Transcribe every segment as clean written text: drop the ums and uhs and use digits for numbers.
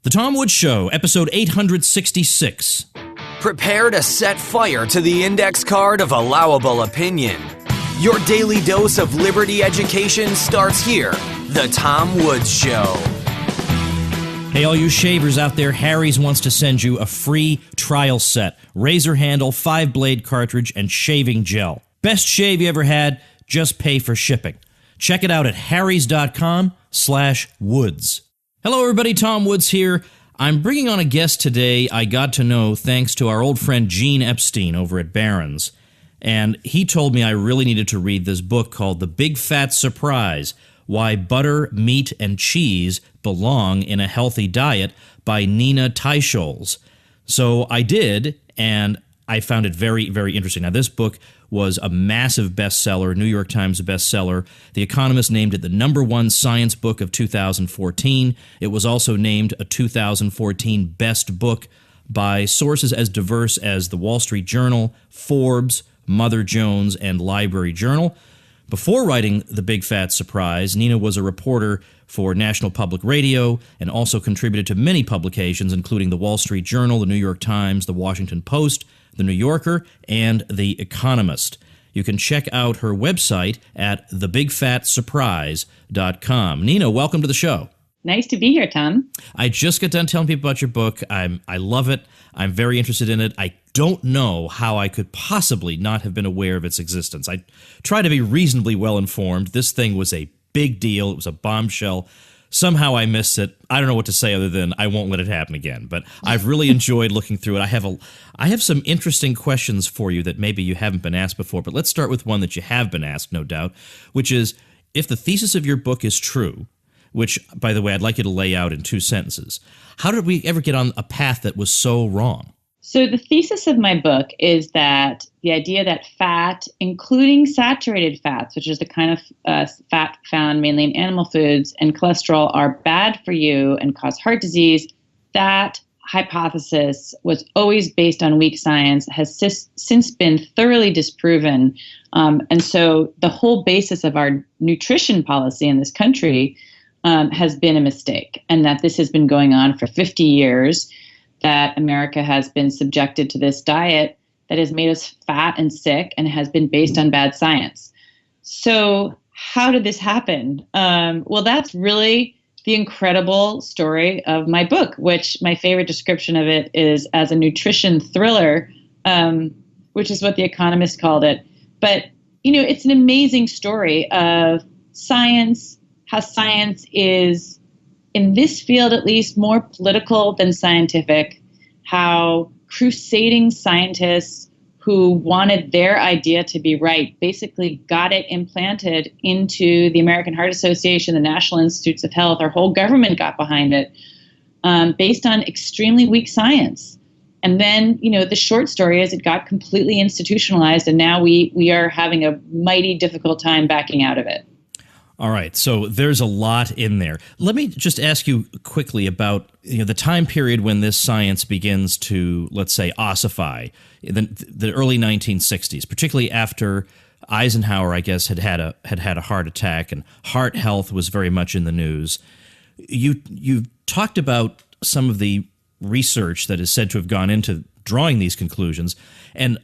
The Tom Woods Show, episode 866. Prepare to set fire to the index card of allowable opinion. Your daily dose of liberty education starts here. The Tom Woods Show. Hey, all you shavers out there, Harry's wants to send you a free trial set. Razor handle, 5-blade cartridge, and shaving gel. Best shave you ever had, just pay for shipping. Check it out at harrys.com/woods. Hello everybody, Tom Woods here. I'm bringing on a guest today I got to know thanks to our old friend Gene Epstein over at Barron's. And he told me I really needed to read this book called The Big Fat Surprise: Why Butter, Meat, and Cheese Belong in a Healthy Diet by Nina Teicholz. So I did, and I found it very, very interesting. Now, this book was a massive bestseller, New York Times bestseller. The Economist named it the #1 science book of 2014. It was also named a 2014 best book by sources as diverse as the Wall Street Journal, Forbes, Mother Jones, and Library Journal. Before writing The Big Fat Surprise, Nina was a reporter for National Public Radio and also contributed to many publications, including the Wall Street Journal, the New York Times, the Washington Post, the New Yorker, and The Economist. You can check out her website at thebigfatsurprise.com. Nina, welcome to the show. Nice to be here, Tom. I just got done telling people about your book. I love it. I'm very interested in it. I don't know how I could possibly not have been aware of its existence. I try to be reasonably well informed. This thing was a big deal. It was a bombshell. Somehow I missed it. I don't know what to say other than I won't let it happen again. But I've really enjoyed looking through it. I have some interesting questions for you that maybe you haven't been asked before. But let's start with one that you have been asked, no doubt, which is, if the thesis of your book is true, which, by the way, I'd like you to lay out in 2 sentences, how did we ever get on a path that was so wrong? So the thesis of my book is that the idea that fat, including saturated fats, which is the kind of fat found mainly in animal foods, and cholesterol are bad for you and cause heart disease, that hypothesis was always based on weak science, has since been thoroughly disproven. And so the whole basis of our nutrition policy in this country has been a mistake, and that this has been going on for 50 years, that America has been subjected to this diet that has made us fat and sick and has been based on bad science. So how did this happen? Well, that's really the incredible story of my book, which my favorite description of it is as a nutrition thriller, which is what The Economist called it. But, it's an amazing story of science, how science is, in this field at least, more political than scientific, how crusading scientists who wanted their idea to be right basically got it implanted into the American Heart Association, the National Institutes of Health. Our whole government got behind it based on extremely weak science. And then, the short story is it got completely institutionalized, and now we are having a mighty difficult time backing out of it. All right, so there's a lot in there. Let me just ask you quickly about the time period when this science begins to, let's say, ossify, the early 1960s, particularly after Eisenhower, I guess, had had a heart attack, and heart health was very much in the news. You talked about some of the research that is said to have gone into drawing these conclusions, and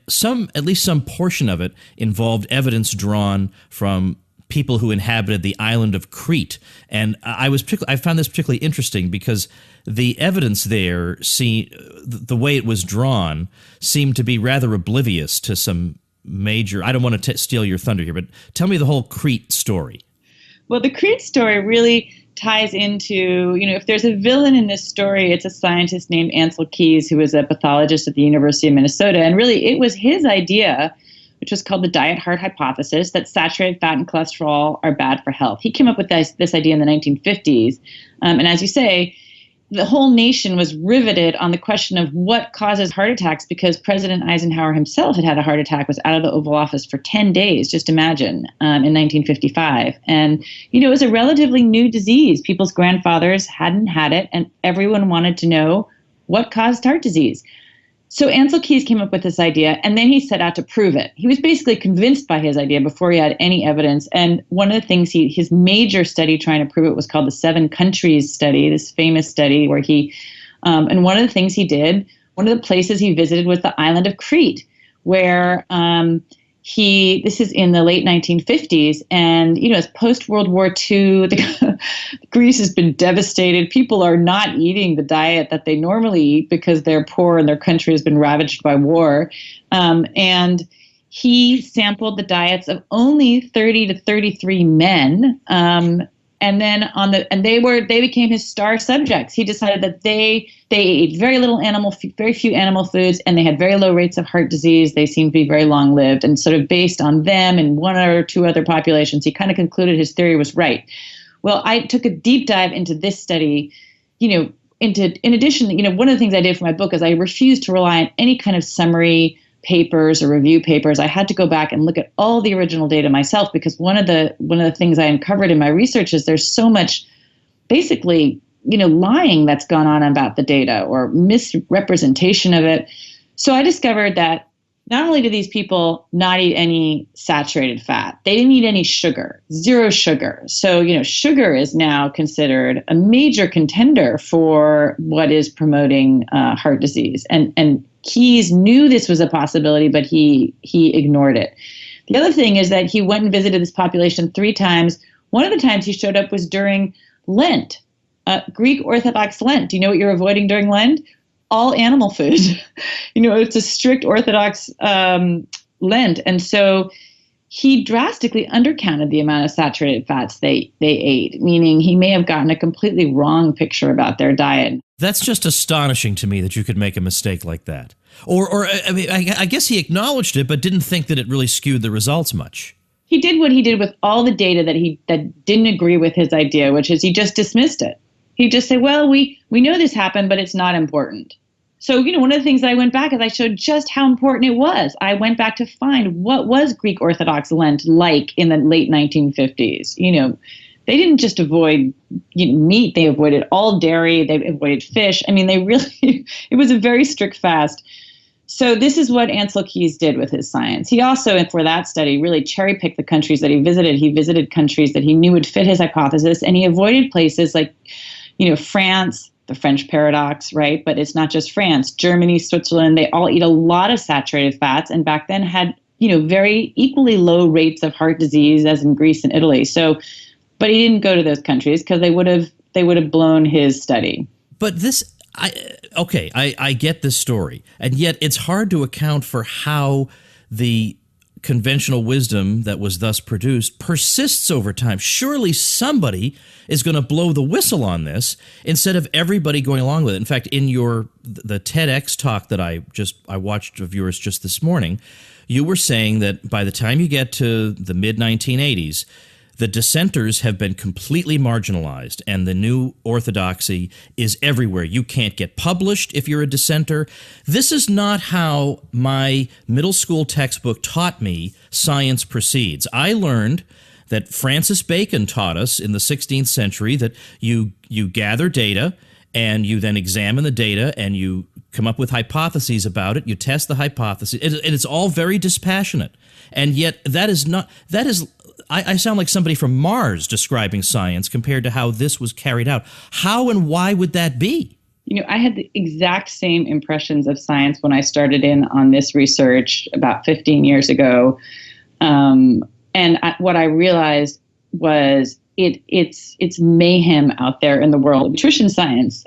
at least some portion of it involved evidence drawn from people who inhabited the island of Crete. And I found this particularly interesting because the evidence there, the way it was drawn, seemed to be rather oblivious to some major, I don't want to steal your thunder here, but tell me the whole Crete story. Well, the Crete story really ties into, if there's a villain in this story, it's a scientist named Ancel Keys, who was a pathologist at the University of Minnesota. And really, it was his idea, which was called the diet heart hypothesis, that saturated fat and cholesterol are bad for health. He came up with this idea in the 1950s. And as you say, the whole nation was riveted on the question of what causes heart attacks, because President Eisenhower himself had a heart attack, was out of the Oval Office for 10 days, just imagine, in 1955. And, it was a relatively new disease. People's grandfathers hadn't had it, and everyone wanted to know what caused heart disease. So Ancel Keys came up with this idea, and then he set out to prove it. He was basically convinced by his idea before he had any evidence. And one of the things his major study trying to prove it was called the 7 countries study, this famous study where and one of the things he did, one of the places he visited was the island of Crete, where this is in the late 1950s, and it's post-World War II. Greece has been devastated. People are not eating the diet that they normally eat because they're poor and their country has been ravaged by war. And he sampled the diets of only 30 to 33 men. And then they became his star subjects. He decided that they ate very few animal foods, and they had very low rates of heart disease. They seemed to be very long lived, and sort of based on them and one or two other populations, he kind of concluded his theory was right. Well, I took a deep dive into this study, in addition, one of the things I did for my book is I refused to rely on any kind of summary papers or review papers. I had to go back and look at all the original data myself, because one of the things I uncovered in my research is there's so much basically, lying that's gone on about the data or misrepresentation of it. So I discovered that not only do these people not eat any saturated fat, they didn't eat any sugar, 0 sugar. So, sugar is now considered a major contender for what is promoting heart disease. And Keys knew this was a possibility, but he ignored it. The other thing is that he went and visited this population 3 times. One of the times he showed up was during Lent, Greek Orthodox Lent. Do you know what you're avoiding during Lent? All animal food. It's a strict Orthodox Lent. And so he drastically undercounted the amount of saturated fats they ate, meaning he may have gotten a completely wrong picture about their diet. That's just astonishing to me that you could make a mistake like that. Or I guess he acknowledged it, but didn't think that it really skewed the results much. He did what he did with all the data that didn't agree with his idea, which is he just dismissed it. He'd just say, well, we know this happened, but it's not important. So, one of the things that I went back is I showed just how important it was. I went back to find what was Greek Orthodox Lent like in the late 1950s. They didn't just avoid meat. They avoided all dairy. They avoided fish. I mean, it was a very strict fast. So this is what Ancel Keys did with his science. He also, for that study, really cherry-picked the countries that he visited. He visited countries that he knew would fit his hypothesis, and he avoided places like, France, the French paradox, right? But it's not just France. Germany, Switzerland, they all eat a lot of saturated fats, and back then had, very equally low rates of heart disease as in Greece and Italy. So, but he didn't go to those countries because they would have blown his study. But I get this story, and yet it's hard to account for how the conventional wisdom that was thus produced persists over time. Surely somebody is going to blow the whistle on this instead of everybody going along with it. In fact, in the TEDx talk that I watched of yours just this morning, you were saying that by the time you get to the mid-1980s, the dissenters have been completely marginalized, and the new orthodoxy is everywhere. You can't get published if you're a dissenter. This is not how my middle school textbook taught me science proceeds. I learned that Francis Bacon taught us in the 16th century that you gather data, and you then examine the data, and you come up with hypotheses about it. You test the hypothesis, and it's all very dispassionate. And yet I sound like somebody from Mars describing science compared to how this was carried out. How and why would that be? I had the exact same impressions of science when I started in on this research about 15 years ago. What I realized was it's mayhem out there in the world of nutrition science.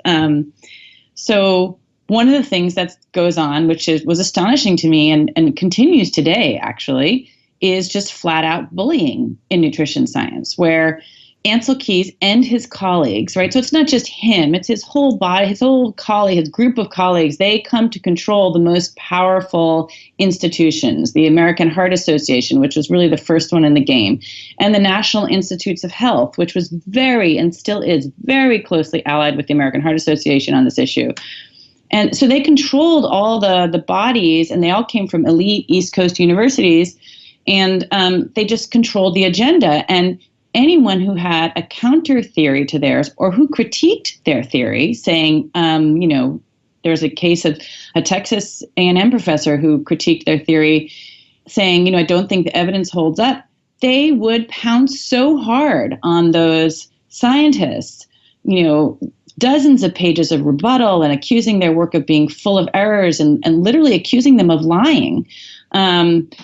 So one of the things that goes on, which was astonishing to me and continues today, actually, is just flat out bullying in nutrition science, where Ancel Keys and his colleagues, right? So it's not just him, it's his whole body, his whole colleague, his group of colleagues. They come to control the most powerful institutions, the American Heart Association, which was really the first one in the game, and the National Institutes of Health, which was very, and still is, very closely allied with the American Heart Association on this issue. And so they controlled all the bodies, and they all came from elite East Coast universities. And they just controlled the agenda. And anyone who had a counter theory to theirs or who critiqued their theory, saying, There's a case of a Texas A&M professor who critiqued their theory, saying, I don't think the evidence holds up. They would pound so hard on those scientists, dozens of pages of rebuttal and accusing their work of being full of errors and literally accusing them of lying. And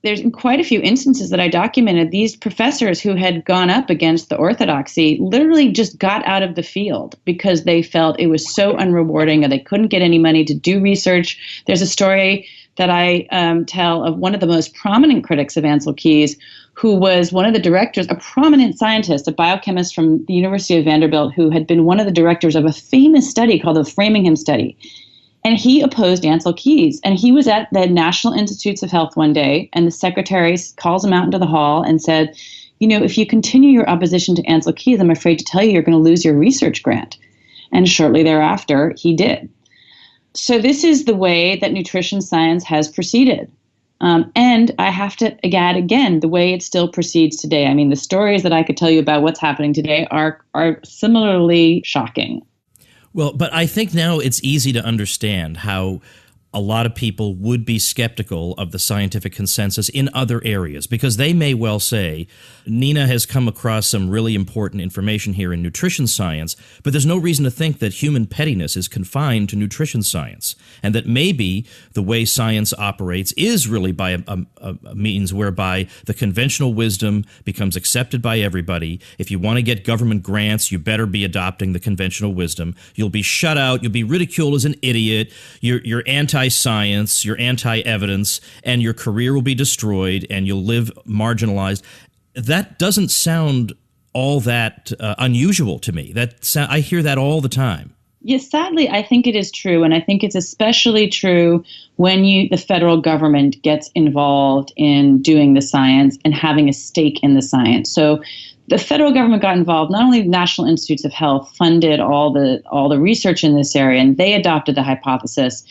there's quite a few instances that I documented. These professors who had gone up against the orthodoxy literally just got out of the field because they felt it was so unrewarding and they couldn't get any money to do research. There's a story that I tell of one of the most prominent critics of Ancel Keys, who was one of the directors, a prominent scientist, a biochemist from the University of Vanderbilt, who had been one of the directors of a famous study called the Framingham Study. And he opposed Ancel Keys. And he was at the National Institutes of Health one day, and the secretary calls him out into the hall and said, if you continue your opposition to Ancel Keys, I'm afraid to tell you, you're going to lose your research grant. And shortly thereafter, he did. So this is the way that nutrition science has proceeded. And I have to add again, the way it still proceeds today. I mean, the stories that I could tell you about what's happening today are similarly shocking. Well, but I think now it's easy to understand how a lot of people would be skeptical of the scientific consensus in other areas, because they may well say, Nina has come across some really important information here in nutrition science, but there's no reason to think that human pettiness is confined to nutrition science, and that maybe the way science operates is really by a means whereby the conventional wisdom becomes accepted by everybody. If you want to get government grants, you better be adopting the conventional wisdom. You'll be shut out. You'll be ridiculed as an idiot. You're anti-science, you're anti-evidence, and your career will be destroyed, and you'll live marginalized. That doesn't sound all that unusual to me. I hear that all the time. Yes, sadly, I think it is true, and I think it's especially true when the federal government gets involved in doing the science and having a stake in the science. So the federal government got involved. Not only the National Institutes of Health funded all the research in this area, and they adopted the hypothesis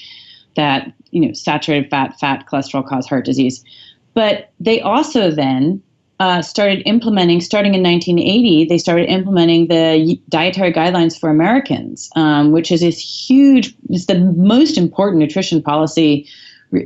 that saturated fat, cholesterol cause heart disease, but they also then starting in 1980, they started implementing the dietary guidelines for Americans, which is it's the most important nutrition policy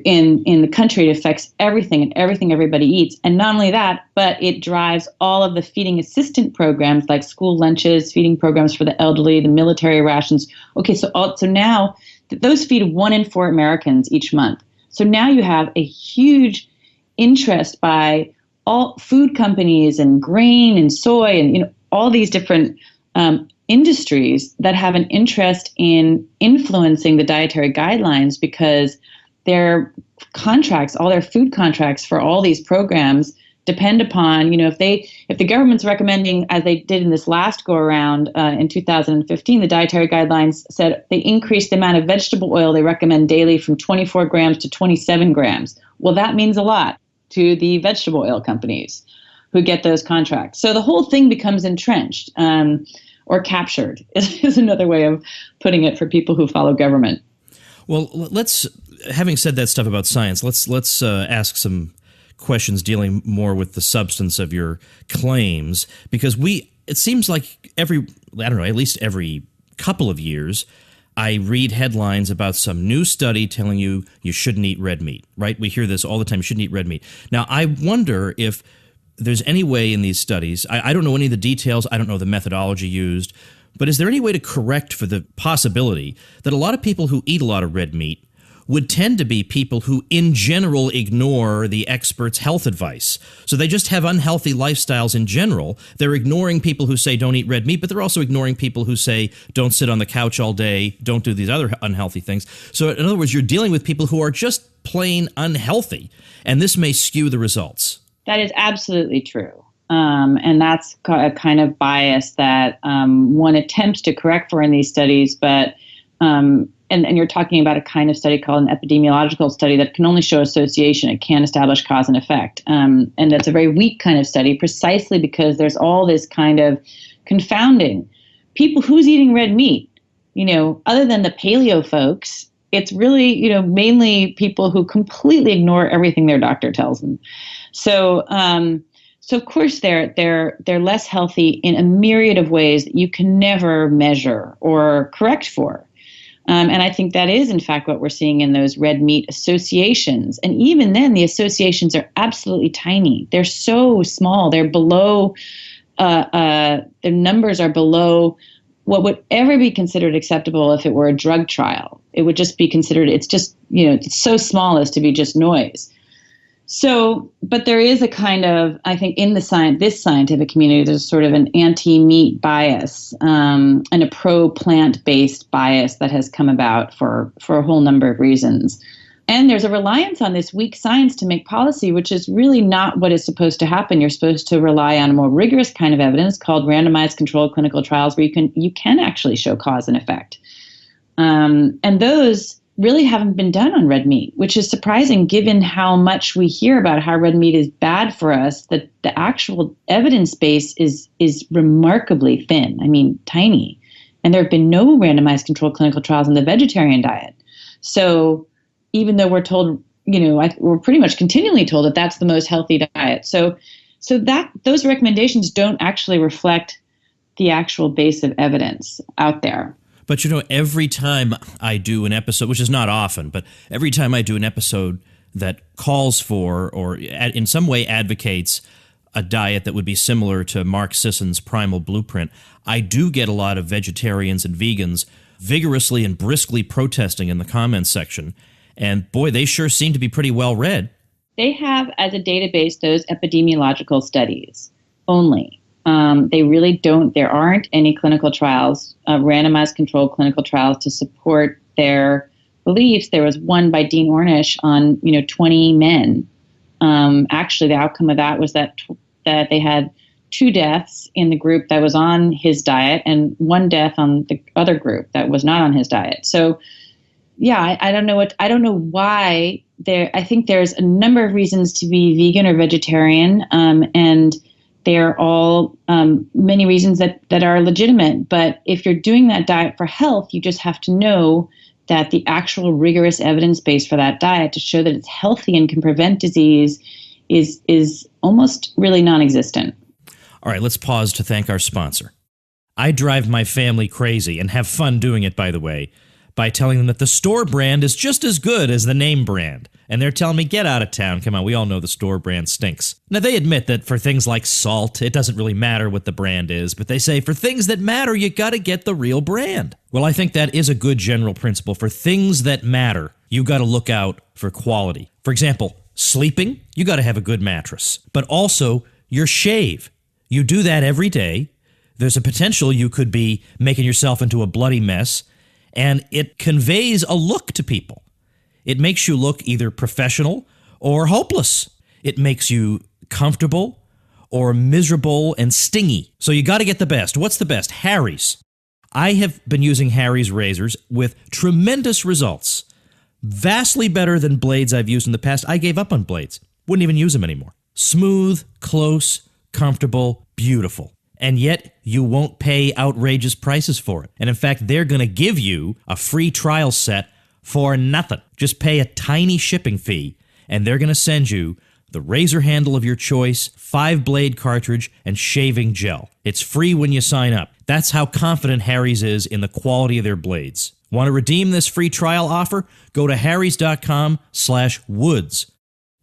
in the country. It affects everything and everything everybody eats. And not only that, but it drives all of the feeding assistant programs like school lunches, feeding programs for the elderly, the military rations. Okay, so now those feed 1 in 4 Americans each month. So now you have a huge interest by all food companies and grain and soy and all these different industries that have an interest in influencing the dietary guidelines, because their contracts, all their food contracts for all these programs depend upon, if the government's recommending, as they did in this last go around in 2015, the dietary guidelines said they increased the amount of vegetable oil they recommend daily from 24 grams to 27 grams. Well, that means a lot to the vegetable oil companies who get those contracts. So the whole thing becomes entrenched or captured is another way of putting it for people who follow government. Well, having said that stuff about science, let's ask some questions dealing more with the substance of your claims, because it seems like at least every couple of years, I read headlines about some new study telling you shouldn't eat red meat, right? We hear this all the time, you shouldn't eat red meat. Now, I wonder if there's any way in these studies, I don't know any of the details, I don't know the methodology used, but is there any way to correct for the possibility that a lot of people who eat a lot of red meat would tend to be people who in general ignore the experts' health advice? So they just have unhealthy lifestyles in general. They're ignoring people who say don't eat red meat, but they're also ignoring people who say don't sit on the couch all day, don't do these other unhealthy things. So in other words, you're dealing with people who are just plain unhealthy, and this may skew the results. That is absolutely true. And that's a kind of bias that one attempts to correct for in these studies, but and you're talking about a kind of study called an epidemiological study that can only show association. It can't establish cause and effect. And that's a very weak kind of study, precisely because there's all this kind of confounding. People who's eating red meat, other than the paleo folks, it's really, mainly people who completely ignore everything their doctor tells them. So So of course they're less healthy in a myriad of ways that you can never measure or correct for. And I think that is, in fact, what we're seeing in those red meat associations. And even then, the associations are absolutely tiny. They're so small. They're below, their numbers are below what would ever be considered acceptable if it were a drug trial. It would just be considered, it's just, it's so small as to be just noise. So, but there is a kind of, I think, in this scientific community, there's sort of an anti-meat bias and a pro-plant-based bias that has come about for a whole number of reasons. And there's a reliance on this weak science to make policy, which is really not what is supposed to happen. You're supposed to rely on a more rigorous kind of evidence called randomized controlled clinical trials, where you can actually show cause and effect. And those really haven't been done on red meat, which is surprising given how much we hear about how red meat is bad for us, that the actual evidence base is remarkably thin. I mean, tiny. And there have been no randomized controlled clinical trials in the vegetarian diet. So even though we're told, we're pretty much continually told that that's the most healthy diet. So that those recommendations don't actually reflect the actual base of evidence out there. But every time I do an episode, which is not often, but every time I do an episode that calls for or in some way advocates a diet that would be similar to Mark Sisson's Primal Blueprint, I do get a lot of vegetarians and vegans vigorously and briskly protesting in the comments section. And boy, they sure seem to be pretty well read. They have as a database those epidemiological studies only. They really don't. There aren't any clinical trials, randomized controlled clinical trials to support their beliefs. There was one by Dean Ornish on 20 men. Actually, the outcome of that was that they had 2 deaths in the group that was on his diet and 1 death on the other group that was not on his diet. So, yeah, I don't know why there. I think there's a number of reasons to be vegan or vegetarian, and they're all many reasons that are legitimate. But if you're doing that diet for health, you just have to know that the actual rigorous evidence base for that diet to show that it's healthy and can prevent disease is almost really non-existent. All right, let's pause to thank our sponsor. I drive my family crazy and have fun doing it, by the way, by telling them that the store brand is just as good as the name brand. And they're telling me, get out of town. Come on, we all know the store brand stinks. Now, they admit that for things like salt, it doesn't really matter what the brand is, but they say for things that matter, you gotta get the real brand. Well, I think that is a good general principle. For things that matter, you gotta look out for quality. For example, sleeping, you gotta have a good mattress. But also, your shave. You do that every day. There's a potential you could be making yourself into a bloody mess, and it conveys a look to people. It makes you look either professional or hopeless. It makes you comfortable or miserable and stingy. So you got to get the best. What's the best? Harry's. I have been using Harry's razors with tremendous results. Vastly better than blades I've used in the past. I gave up on blades. Wouldn't even use them anymore. Smooth, close, comfortable, beautiful. And yet you won't pay outrageous prices for it. And in fact, they're going to give you a free trial set for nothing. Just pay a tiny shipping fee, and they're going to send you the razor handle of your choice, 5-blade cartridge, and shaving gel. It's free when you sign up. That's how confident Harry's is in the quality of their blades. Want to redeem this free trial offer? Go to harrys.com/woods.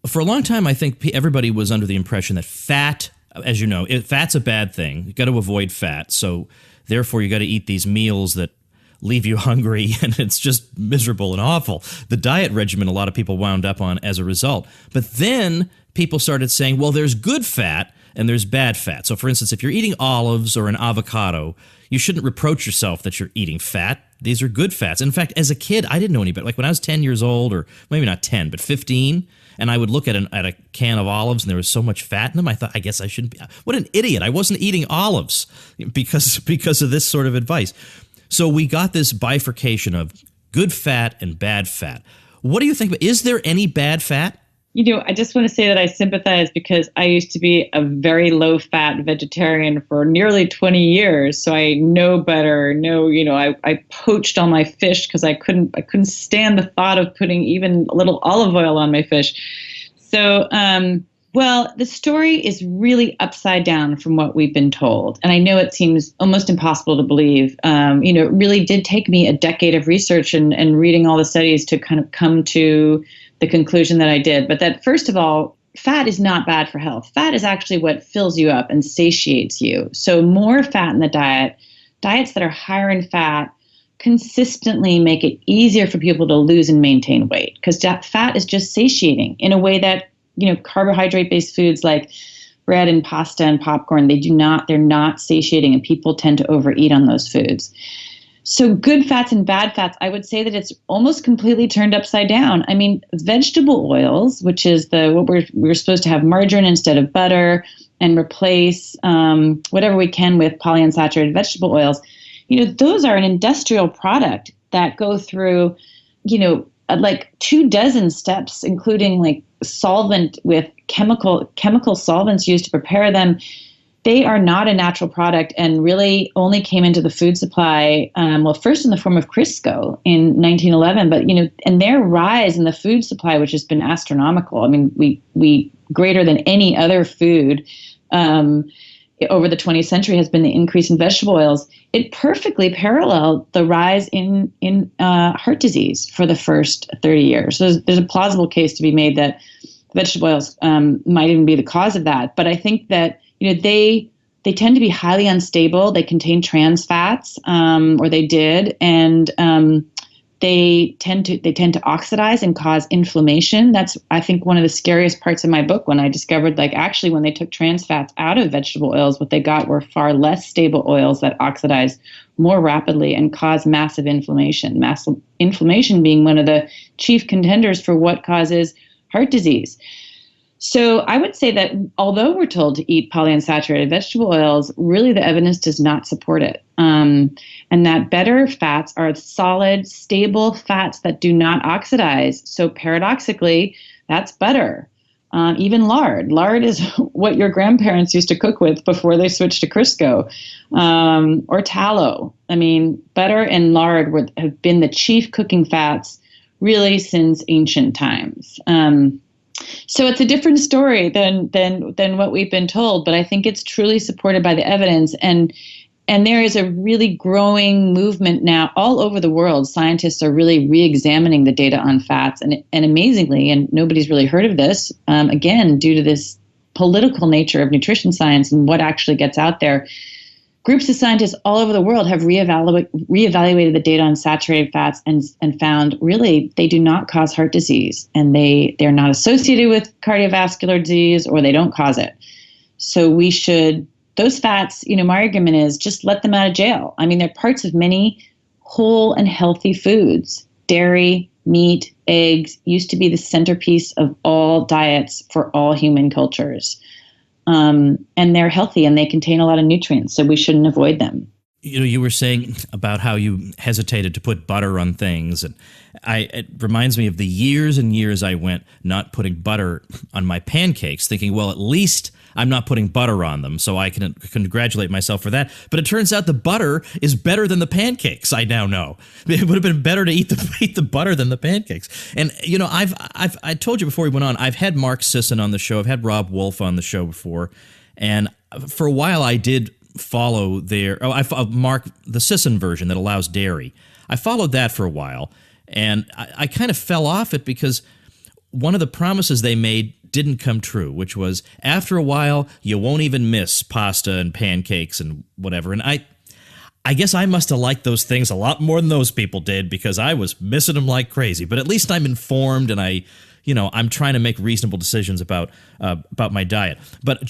For a long time, I think everybody was under the impression that fat, as you know, fat's a bad thing. You got to avoid fat, so therefore you got to eat these meals that leave you hungry, and it's just miserable and awful. The diet regimen a lot of people wound up on as a result. But then people started saying, well, there's good fat and there's bad fat. So for instance, if you're eating olives or an avocado, you shouldn't reproach yourself that you're eating fat. These are good fats. In fact, as a kid, I didn't know any better. Like when I was 10 years old, or maybe not 10, but 15, and I would look at a can of olives and there was so much fat in them, I thought, I guess I shouldn't be. What an idiot. I wasn't eating olives because of this sort of advice. So we got this bifurcation of good fat and bad fat. What do you think? Is there any bad fat? I just want to say that I sympathize because I used to be a very low-fat vegetarian for nearly 20 years, so I know better. I poached all my fish because I couldn't stand the thought of putting even a little olive oil on my fish. So Well, the story is really upside down from what we've been told. And I know it seems almost impossible to believe. It really did take me a decade of research and reading all the studies to kind of come to the conclusion that I did. But that, first of all, fat is not bad for health. Fat is actually what fills you up and satiates you. So more fat in the diet, diets that are higher in fat, consistently make it easier for people to lose and maintain weight, because fat is just satiating in a way that carbohydrate-based foods like bread and pasta and popcorn, they're not satiating, and people tend to overeat on those foods. So good fats and bad fats, I would say that it's almost completely turned upside down. I mean, vegetable oils, which is what we're supposed to have margarine instead of butter, and replace whatever we can with polyunsaturated vegetable oils. Those are an industrial product that go through, like 24 steps, including like solvent with chemical solvents used to prepare them. They are not a natural product and really only came into the food supply, first in the form of Crisco in 1911, but, and their rise in the food supply, which has been astronomical. I mean, we greater than any other food over the 20th century has been the increase in vegetable oils. It perfectly paralleled the rise in heart disease for the first 30 years. So there's a plausible case to be made that vegetable oils might even be the cause of that. But I think that they tend to be highly unstable. They contain trans fats, or they did, and they tend to oxidize and cause inflammation. That's, I think, one of the scariest parts of my book, when I discovered, like, actually when they took trans fats out of vegetable oils, what they got were far less stable oils that oxidize more rapidly and cause massive inflammation. Massive inflammation being one of the chief contenders for what causes heart disease. So I would say that although we're told to eat polyunsaturated vegetable oils, really the evidence does not support it. And that better fats are solid, stable fats that do not oxidize. So paradoxically, that's butter. Even lard. Lard is what your grandparents used to cook with before they switched to Crisco, or tallow. I mean, butter and lard have been the chief cooking fats really since ancient times. So it's a different story than what we've been told, but I think it's truly supported by the evidence. And there is a really growing movement now all over the world. Scientists are really re-examining the data on fats, and amazingly, and nobody's really heard of this, again, due to this political nature of nutrition science and what actually gets out there. Groups of scientists all over the world have reevaluated the data on saturated fats and found really they do not cause heart disease, and they're not associated with cardiovascular disease, or they don't cause it. So those fats, my argument is just let them out of jail. I mean, they're parts of many whole and healthy foods. Dairy, meat, eggs used to be the centerpiece of all diets for all human cultures. And they're healthy and they contain a lot of nutrients, so we shouldn't avoid them. You were saying about how you hesitated to put butter on things, and it reminds me of the years and years I went not putting butter on my pancakes, thinking, well, at least I'm not putting butter on them, so I can congratulate myself for that. But it turns out the butter is better than the pancakes. I now know it would have been better to eat the butter than the pancakes. And I told you before we went on, I've had Mark Sisson on the show, I've had Rob Wolf on the show before, and for a while I did follow Mark the Sisson version that allows dairy. I followed that for a while, and I kind of fell off it because one of the promises they made didn't come true, which was after a while you won't even miss pasta and pancakes and whatever. And I guess I must have liked those things a lot more than those people did, because I was missing them like crazy. But at least I'm informed, and I'm trying to make reasonable decisions about my diet. But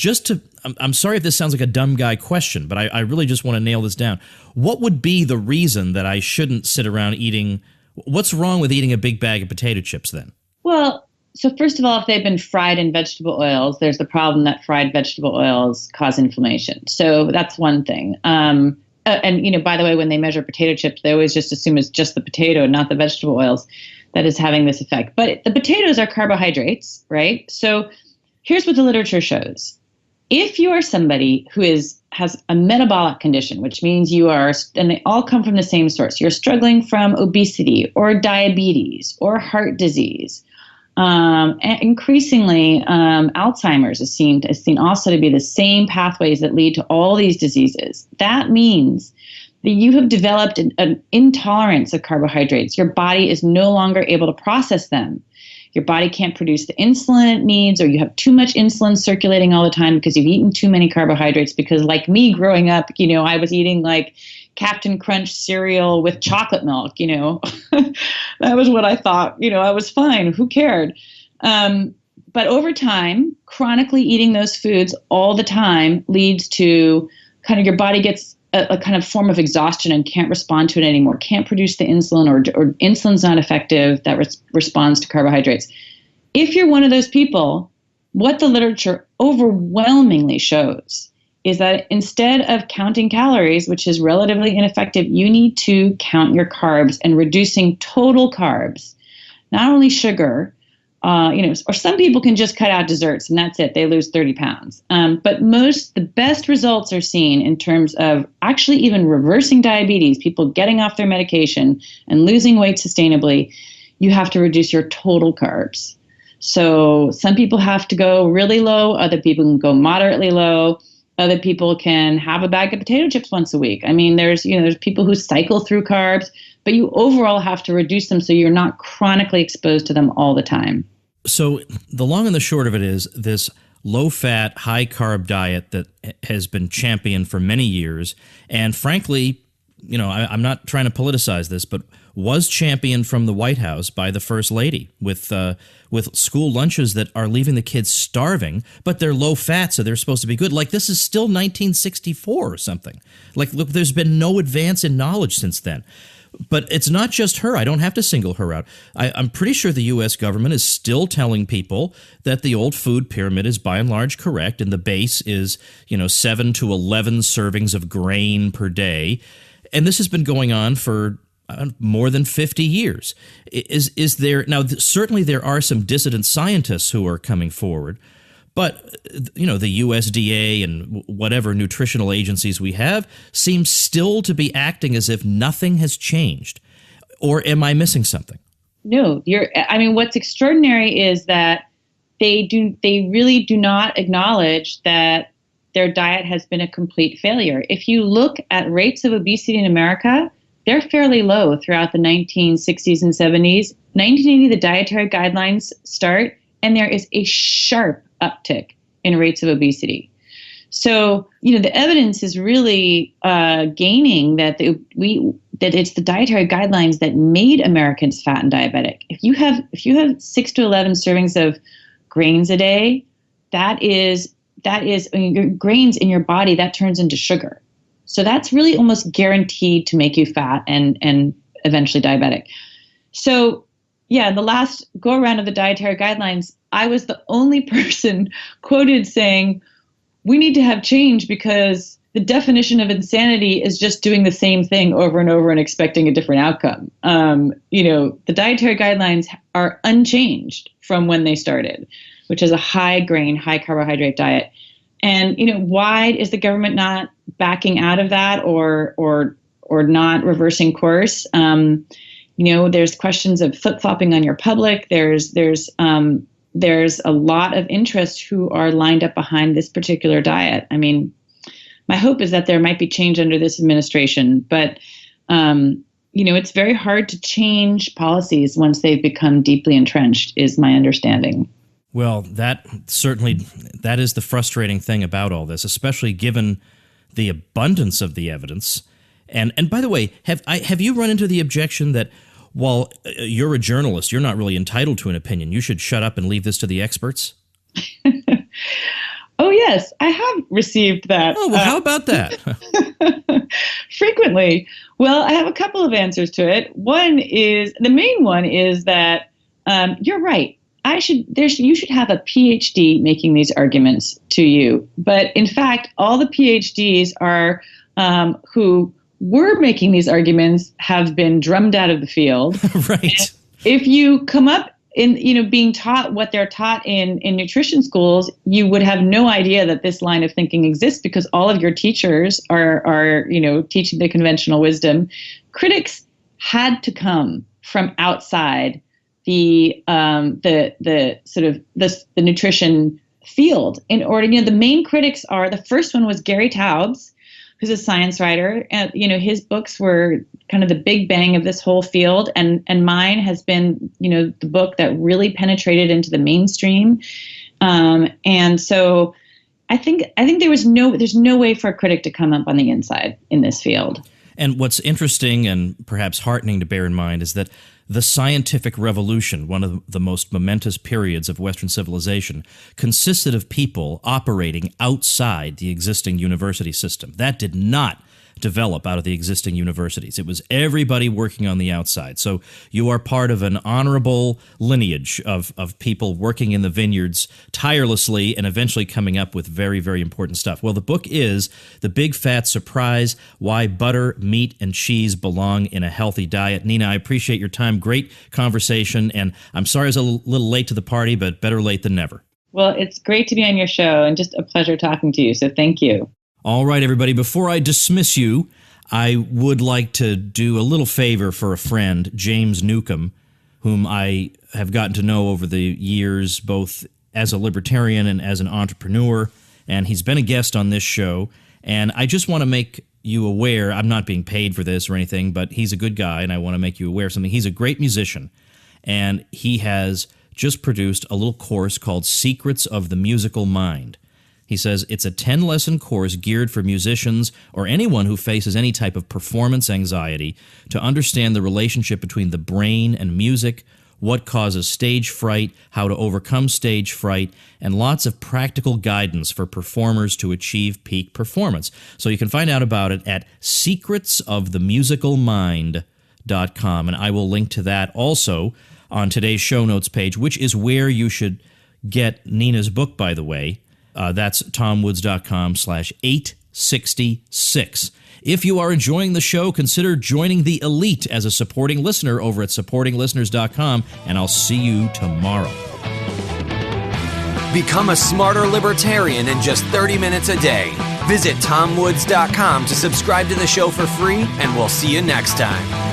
I'm sorry if this sounds like a dumb guy question, but I really just want to nail this down. What would be the reason that I shouldn't sit around eating? What's wrong with eating a big bag of potato chips then? Well, so first of all, if they've been fried in vegetable oils, there's the problem that fried vegetable oils cause inflammation. So that's one thing. And by the way, when they measure potato chips, they always just assume it's just the potato, not the vegetable oils, that is having this effect. But the potatoes are carbohydrates, right? So here's what the literature shows. If you are somebody who has a metabolic condition, which means and they all come from the same source, you're struggling from obesity or diabetes or heart disease, And increasingly, Alzheimer's is seen also to be the same pathways that lead to all these diseases. That means that you have developed an intolerance of carbohydrates. Your body is no longer able to process them. Your body can't produce the insulin it needs, or you have too much insulin circulating all the time because you've eaten too many carbohydrates. Because like me growing up, I was eating like Captain Crunch cereal with chocolate milk, that was what I thought, I was fine. Who cared? But over time, chronically eating those foods all the time leads to kind of your body gets a kind of form of exhaustion and can't respond to it anymore, can't produce the insulin, or insulin's not effective that responds to carbohydrates. If you're one of those people, what the literature overwhelmingly shows is that instead of counting calories, which is relatively ineffective, you need to count your carbs and reducing total carbs, not only sugar, or some people can just cut out desserts and that's it. They lose 30 pounds. But the best results are seen in terms of actually even reversing diabetes, people getting off their medication and losing weight sustainably. You have to reduce your total carbs. So some people have to go really low. Other people can go moderately low. Other people can have a bag of potato chips once a week. I mean, there's people who cycle through carbs, but you overall have to reduce them so you're not chronically exposed to them all the time. So the long and the short of it is this low-fat, high-carb diet that has been championed for many years, and frankly, I'm not trying to politicize this, but was championed from the White House by the First Lady with school lunches that are leaving the kids starving, but they're low-fat, so they're supposed to be good. Like, this is still 1964 or something. Like, look, there's been no advance in knowledge since then. But it's not just her. I don't have to single her out. I'm pretty sure the U.S. government is still telling people that the old food pyramid is by and large correct, and the base is, 7 to 11 servings of grain per day. And this has been going on for more than 50 years. Is there now? Certainly, there are some dissident scientists who are coming forward, but the USDA and whatever nutritional agencies we have seem still to be acting as if nothing has changed. Or am I missing something? No, what's extraordinary is that they really do not acknowledge that their diet has been a complete failure. If you look at rates of obesity in America, they're fairly low throughout the 1960s and 70s. 1980, the dietary guidelines start, and there is a sharp uptick in rates of obesity. So, the evidence is really gaining that that it's the dietary guidelines that made Americans fat and diabetic. If you have 6 to 11 servings of grains a day, that is your grains in your body, that turns into sugar. So that's really almost guaranteed to make you fat and eventually diabetic. So yeah, the last go around of the dietary guidelines, I was the only person quoted saying, we need to have change because the definition of insanity is just doing the same thing over and over and expecting a different outcome. The dietary guidelines are unchanged from when they started, which is a high grain, high carbohydrate diet. And, why is the government not backing out of that or not reversing course? There's questions of flip-flopping on your public. There's a lot of interest who are lined up behind this particular diet. I mean, my hope is that there might be change under this administration, but it's very hard to change policies once they've become deeply entrenched, is my understanding. Well, that is the frustrating thing about all this, especially given the abundance of the evidence. And by the way, have you run into the objection that while you're a journalist, you're not really entitled to an opinion? You should shut up and leave this to the experts? Oh, yes, I have received that. Oh, well, how about that? Frequently. Well, I have a couple of answers to it. The main one is that you're right. You should have a PhD making these arguments to you. But in fact, all the PhDs who were making these arguments have been drummed out of the field. Right. And if you come up in, being taught what they're taught in nutrition schools, you would have no idea that this line of thinking exists because all of your teachers are teaching the conventional wisdom. Critics had to come from outside the sort of the nutrition field. In order, the main critics are, the first one was Gary Taubes, who's a science writer, and his books were kind of the big bang of this whole field, and mine has been the book that really penetrated into the mainstream, and so I think there's no way for a critic to come up on the inside in this field. And what's interesting and perhaps heartening to bear in mind is that the scientific revolution, one of the most momentous periods of Western civilization, consisted of people operating outside the existing university system. That did not develop out of the existing universities. It was everybody working on the outside. So you are part of an honorable lineage of people working in the vineyards tirelessly and eventually coming up with very, very important stuff. Well, the book is The Big Fat Surprise: Why Butter, Meat, and Cheese Belong in a Healthy Diet. Nina, I appreciate your time. Great conversation. And I'm sorry I was a little late to the party, but better late than never. Well, it's great to be on your show and just a pleasure talking to you. So thank you. All right, everybody, before I dismiss you, I would like to do a little favor for a friend, James Newcomb, whom I have gotten to know over the years, both as a libertarian and as an entrepreneur, and he's been a guest on this show, and I just want to make you aware, I'm not being paid for this or anything, but he's a good guy, and I want to make you aware of something. He's a great musician, and he has just produced a little course called Secrets of the Musical Mind. He says it's a 10-lesson course geared for musicians or anyone who faces any type of performance anxiety to understand the relationship between the brain and music, what causes stage fright, how to overcome stage fright, and lots of practical guidance for performers to achieve peak performance. So you can find out about it at secretsofthemusicalmind.com, and I will link to that also on today's show notes page, which is where you should get Nina's book, by the way. That's tomwoods.com/866. If you are enjoying the show, consider joining the elite as a supporting listener over at supportinglisteners.com, and I'll see you tomorrow. Become a smarter libertarian in just 30 minutes a day. Visit tomwoods.com to subscribe to the show for free, and we'll see you next time.